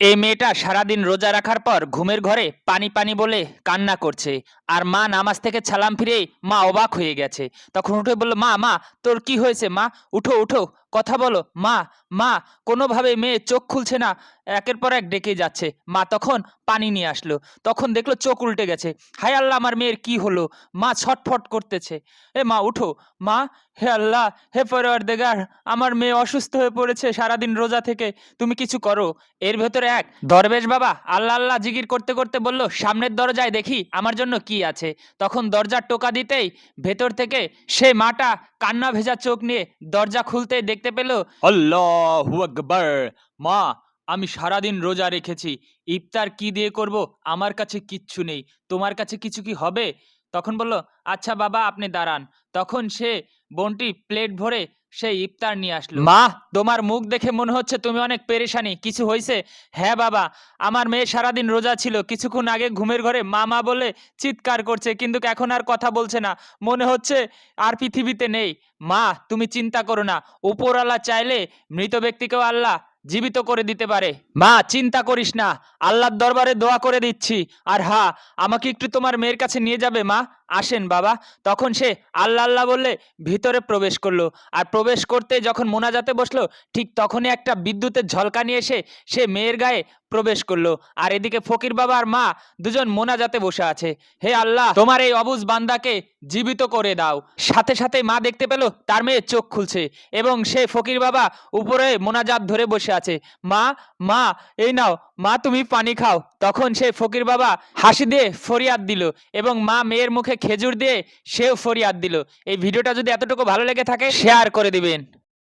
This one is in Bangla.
এই মেয়েটা সারাদিন রোজা রাখার পর ঘুমের ঘরে পানি পানি বলে কান্না করছে। আর মা নামাজ থেকে সালাম ফিরেই মা অবাক হয়ে গেছে। তখন উঠে বলল, মা মা তোর কি হয়েছে মা? উঠো উঠো, কথা বলো মা। মা কোনোভাবে মেয়ে চোখ খুলছে না, একের পর এক ডেকে যাচ্ছে। মা তখন পানি নিয়ে আসলো, তখন দেখলো চোখ উল্টে গেছে। হায় আল্লাহ, আমার মেয়ের কি হলো? মা ছটফট করতেছে। এ মা উঠো মা। হে আল্লাহ, হে পরওয়ারদিগার, আমার মেয়ে অসুস্থ হয়ে পড়েছে সারাদিন রোজা থেকে, তুমি কিছু করো। এর ভেতরে এক দরবেশ বাবা আল্লাহ আল্লাহ জিকির করতে করতে বলল, সামনের দরজায় দেখি আমার জন্য কি আছে। তখন দরজার টোকা দিতেই ভেতর থেকে সে মাটা কান্না ভেজা চোখ নিয়ে দরজা খুলতেই দেখতে পেল, আল্লাহু আকবার। মা, আমি সারাদিন রোজা রেখেছি, ইফতার কি দিয়ে করব? আমার কাছে কিচ্ছু নেই, তোমার কাছে কিছু কি হবে? তখন বলল, আচ্ছা বাবা আপনি দাঁড়ান। তখন সে বোনটি প্লেট ভরে সেই ইফতার নিয়ে আসলো। মা, তোমার মুখ দেখে মনে হচ্ছে তুমি অনেক পেরেশানি, কিছু হয়েছে? হ্যাঁ বাবা, আমার মেয়ে সারাদিন রোজা ছিল, কিছুক্ষণ আগে ঘুমের ঘরে মা মা বলে চিৎকার করছে, কিন্তু এখন আর কথা বলছে না, মনে হচ্ছে আর পৃথিবীতে নেই। মা তুমি চিন্তা করো না, উপরওয়ালা চাইলে মৃত ব্যক্তিকেও আল্লাহ জীবিত করে দিতে পারে। মা চিন্তা করিস না, আল্লাহর দরবারে দোয়া করে দিচ্ছি। আর হ্যাঁ, আমাকে একটু তোমার মেয়ের কাছে নিয়ে যাবে মা? আসেন বাবা। তখন সে আল্লাহ আল্লাহ বললে ভিতরে প্রবেশ করলো। আর প্রবেশ করতে যখন মোনাজাতে বসলো, ঠিক তখনই একটা বিদ্যুতের ঝলকানি এসে সে মেয়ের গায়ে প্রবেশ করলো। আর এদিকে ফকির বাবা আর মা দুজন মোনাজাতে বসে আছে। হে আল্লাহ, তোমার এই অবুঝ বান্দাকে জীবিত করে দাও। সাথে সাথে মা দেখতে পেল তার মেয়ে চোখ খুলছে এবং সে ফকির বাবা উপরে মোনাজাত ধরে বসে আছে। মা মা এই নাও মা, তুমি পানি খাও। তখন সে ফকির বাবা হাসি দিয়ে ফরিয়াদ দিল এবং মা মেয়ের মুখে খেজুর দিয়ে সেও ফরিয়াদ দিল। এই ভিডিওটা যদি এতটুকু ভালো লেগে থাকে শেয়ার করে দিবেন।